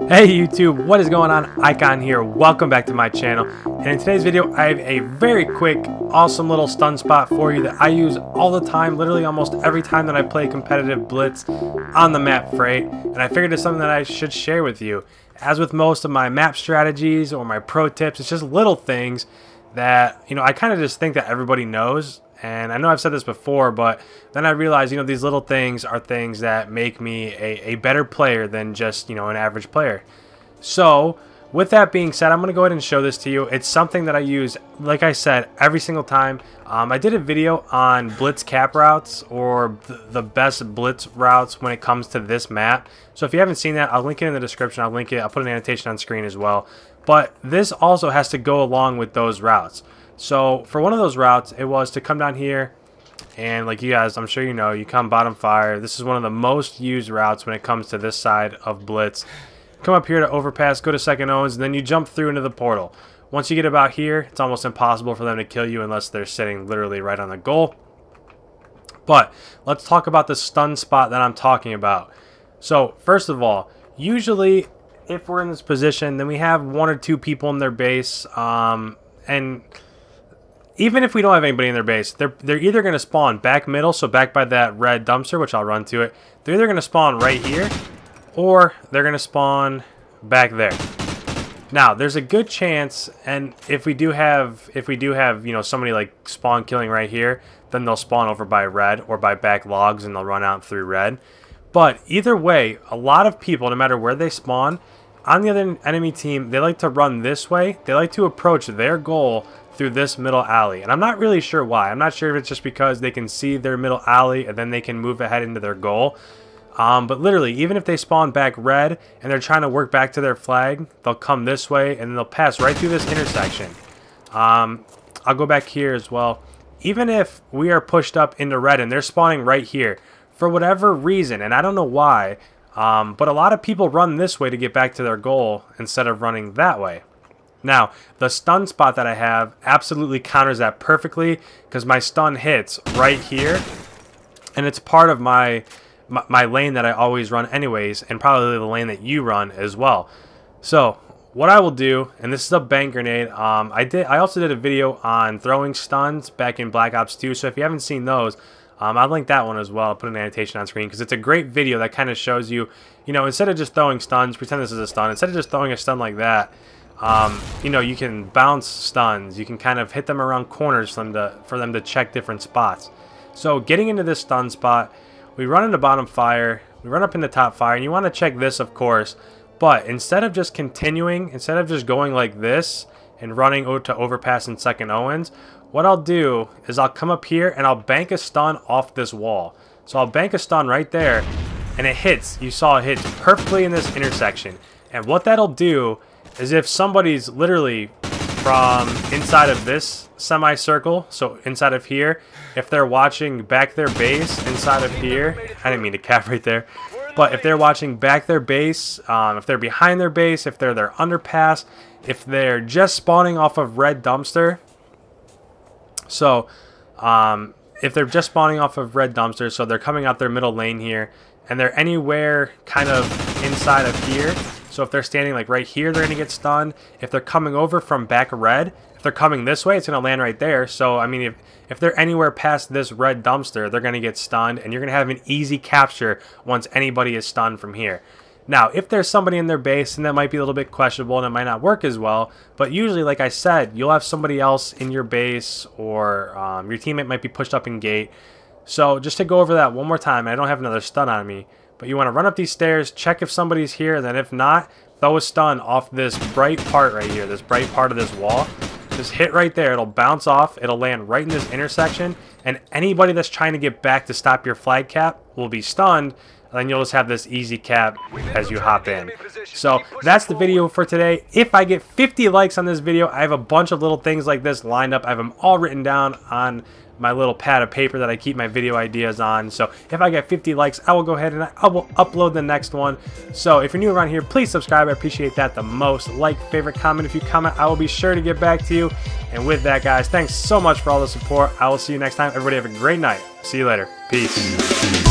Hey YouTube, what is going on? Icon here. Welcome back to my channel. And in today's video, I have a very quick, awesome little stun spot for you that I use all the time, literally almost every time that I play competitive Blitz on the map Freight. And I figured it's something that I should share with you. As with most of my map strategies or my pro tips, it's just little things that, I kind of just think that everybody knows. And I know I've said this before, but then I realized, these little things are things that make me a better player than just, an average player. So, with that being said, I'm going to go ahead and show this to you. It's something that I use, like I said, every single time. I did a video on Blitz cap routes, or the best Blitz routes when it comes to this map. So if you haven't seen that, I'll link it in the description. I'll link it. I'll put an annotation on screen as well. But this also has to go along with those routes. So for one of those routes, it was to come down here, and like you guys, I'm sure you know, you come bottom fire. This is one of the most used routes when it comes to this side of Blitz. Come up here to overpass, go to second owns, and then you jump through into the portal. Once you get about here, it's almost impossible for them to kill you unless they're sitting literally right on the goal. But let's talk about the stun spot that I'm talking about. So first of all, usually if we're in this position, then we have one or two people in their base, and even if we don't have anybody in their base, they're either going to spawn back middle, so back by that red dumpster, which I'll run to it. They're either going to spawn right here, or they're going to spawn back there. Now, there's a good chance, and if we do have somebody like spawn killing right here, then they'll spawn over by red or by back logs, and they'll run out through red. But either way, a lot of people, no matter where they spawn, on the other enemy team, they like to run this way. They like to approach their goal through this middle alley, and I'm not really sure why. I'm not sure if it's just because they can see their middle alley and then they can move ahead into their goal. But literally, even if they spawn back red and they're trying to work back to their flag, they'll come this way and they'll pass right through this intersection. I'll go back here as well. Even if we are pushed up into red and they're spawning right here, for whatever reason, and I don't know why, but a lot of people run this way to get back to their goal instead of running that way. Now, the stun spot that I have absolutely counters that perfectly, because my stun hits right here, and it's part of my lane that I always run anyways, and probably the lane that you run as well. So what I will do, and this is a bank grenade, I also did a video on throwing stuns back in Black Ops 2, so if you haven't seen those, I'll link that one as well. I'll put an annotation on screen because it's a great video that kind of shows you, instead of just throwing stuns, pretend this is a stun, instead of just throwing a stun like that, you can bounce stuns. You can kind of hit them around corners for them to check different spots. So getting into this stun spot, we run into bottom fire, we run up into top fire, and you want to check this, of course. But instead of just continuing, instead of just going like this and running to overpass in second Owens, what I'll do is I'll come up here and I'll bank a stun off this wall. So I'll bank a stun right there, and it hits. You saw it hit perfectly in this intersection. And what that'll do is if somebody's literally from inside of this semicircle, so inside of here, if they're watching back their base inside of here, I didn't mean to cap right there, but if they're watching back their base, if they're behind their base, if they're their underpass, if they're just spawning off of red dumpster, so if they're just spawning off of red dumpster, so they're coming out their middle lane here, and they're anywhere kind of inside of here, so if they're standing like right here, they're going to get stunned. If they're coming over from back red, if they're coming this way, it's going to land right there. So, I mean, if they're anywhere past this red dumpster, they're going to get stunned, and you're going to have an easy capture once anybody is stunned from here. Now, if there's somebody in their base, then that might be a little bit questionable, and it might not work as well. But usually, like I said, you'll have somebody else in your base, or your teammate might be pushed up in gate. So, just to go over that one more time, I don't have another stun on me. But you want to run up these stairs, check if somebody's here, and then if not, throw a stun off this bright part right here, this bright part of this wall. Just hit right there, it'll bounce off, it'll land right in this intersection, and anybody that's trying to get back to stop your flag cap will be stunned, and then you'll just have this easy cap as you hop in. So that's the video for today. If I get 50 likes on this video, I have a bunch of little things like this lined up. I have them all written down on my little pad of paper that I keep my video ideas on. So if I get 50 likes, I will go ahead and I will upload the next one. So if you're new around here, please subscribe. I appreciate that the most. Like, favorite, comment. If you comment, I will be sure to get back to you. And with that, guys, thanks so much for all the support. I will see you next time. Everybody have a great night. See you later. Peace.